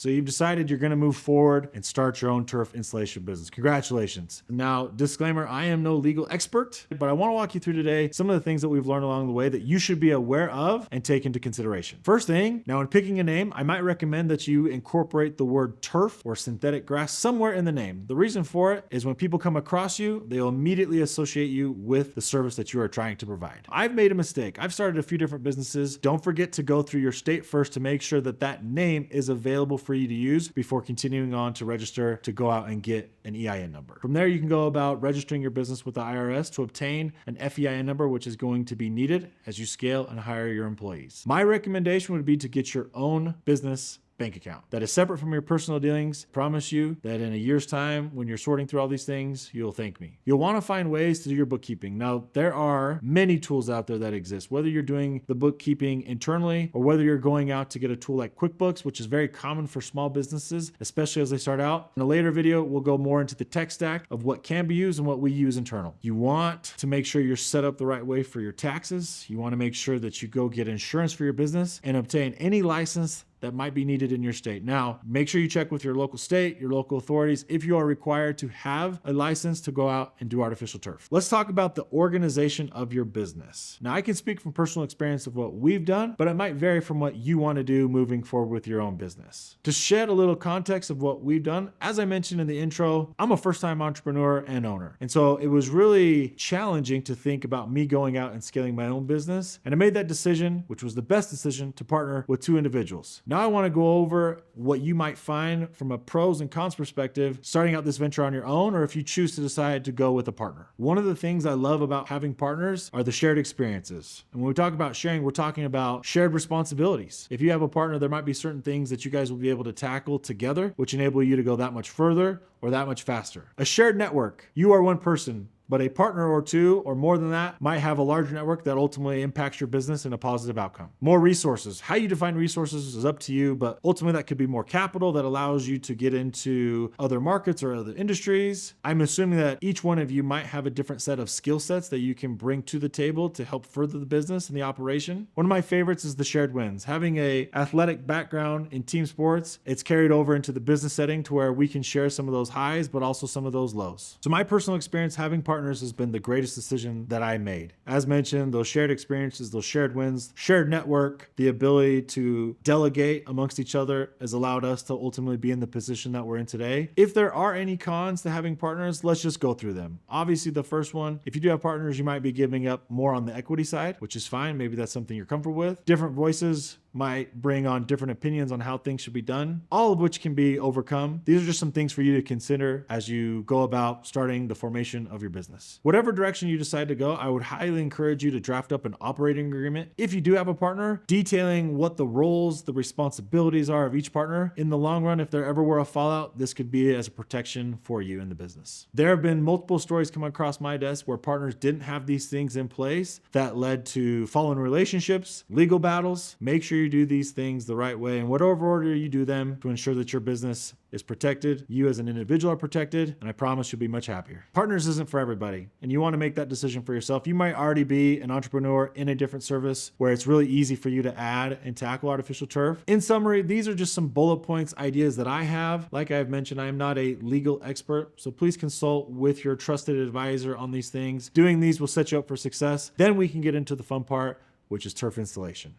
So you've decided you're going to move forward and start your own turf installation business. Congratulations. Now, disclaimer, I am no legal expert, but I want to walk you through today some of the things that we've learned along the way that you should be aware of and take into consideration. First thing, now when picking a name, I might recommend that you incorporate the word turf or synthetic grass somewhere in the name. The reason for it is when people come across you, they'll immediately associate you with the service that you are trying to provide. I've made a mistake. I've started a few different businesses. Don't forget to go through your state first to make sure that that name is available for you to use before continuing on to register to go out and get an EIN number. From there, you can go about registering your business with the IRS to obtain an FEIN number, which is going to be needed as you scale and hire your employees. My recommendation would be to get your own business bank account that is separate from your personal dealings. I promise you that in a year's time, when you're sorting through all these things, you'll thank me. You'll want to find ways to do your bookkeeping. Now, there are many tools out there that exist, whether you're doing the bookkeeping internally or whether you're going out to get a tool like QuickBooks, which is very common for small businesses, especially as they start out. In a later video, we'll go more into the tech stack of what can be used and what we use internal. You want to make sure you're set up the right way for your taxes. You want to make sure that you go get insurance for your business and obtain any license that might be needed in your state. Now, make sure you check with your local state, your local authorities, if you are required to have a license to go out and do artificial turf. Let's talk about the organization of your business. Now, I can speak from personal experience of what we've done, but it might vary from what you want to do moving forward with your own business. To shed a little context of what we've done, as I mentioned in the intro, I'm a first-time entrepreneur and owner. And so it was really challenging to think about me going out and scaling my own business. And I made that decision, which was the best decision, to partner with two individuals. Now I want to go over what you might find from a pros and cons perspective, starting out this venture on your own, or if you choose to decide to go with a partner. One of the things I love about having partners are the shared experiences. And when we talk about sharing, we're talking about shared responsibilities. If you have a partner, there might be certain things that you guys will be able to tackle together, which enable you to go that much further or that much faster. A shared network. You are one person, but a partner or two or more than that might have a larger network that ultimately impacts your business in a positive outcome. More resources. How you define resources is up to you, but ultimately that could be more capital that allows you to get into other markets or other industries. I'm assuming that each one of you might have a different set of skill sets that you can bring to the table to help further the business and the operation. One of my favorites is the shared wins. Having a athletic background in team sports, it's carried over into the business setting to where we can share some of those highs, but also some of those lows. So my personal experience having partners has been the greatest decision that I made. As mentioned, those shared experiences, those shared wins, shared network, the ability to delegate amongst each other has allowed us to ultimately be in the position that we're in today. If there are any cons to having partners, let's just go through them. Obviously, the first one, if you do have partners, you might be giving up more on the equity side, which is fine. Maybe that's something you're comfortable with. Different voices might bring on different opinions on how things should be done, all of which can be overcome. These are just some things for you to consider as you go about starting the formation of your business. Whatever direction you decide to go, I would highly encourage you to draft up an operating agreement. If you do have a partner, detailing what the roles, the responsibilities are of each partner. In the long run, if there ever were a fallout, this could be as a protection for you in the business. There have been multiple stories come across my desk where partners didn't have these things in place that led to fallen relationships, legal battles. Make sure you do these things the right way in whatever order you do them to ensure that your business is protected, you as an individual are protected, and I promise you'll be much happier. Partners isn't for everybody, and you want to make that decision for yourself. You might already be an entrepreneur in a different service where it's really easy for you to add and tackle artificial turf. In summary, these are just some bullet points, ideas that I have. Like I've mentioned, I am not a legal expert, so please consult with your trusted advisor on these things. Doing these will set you up for success. Then we can get into the fun part, which is turf installation.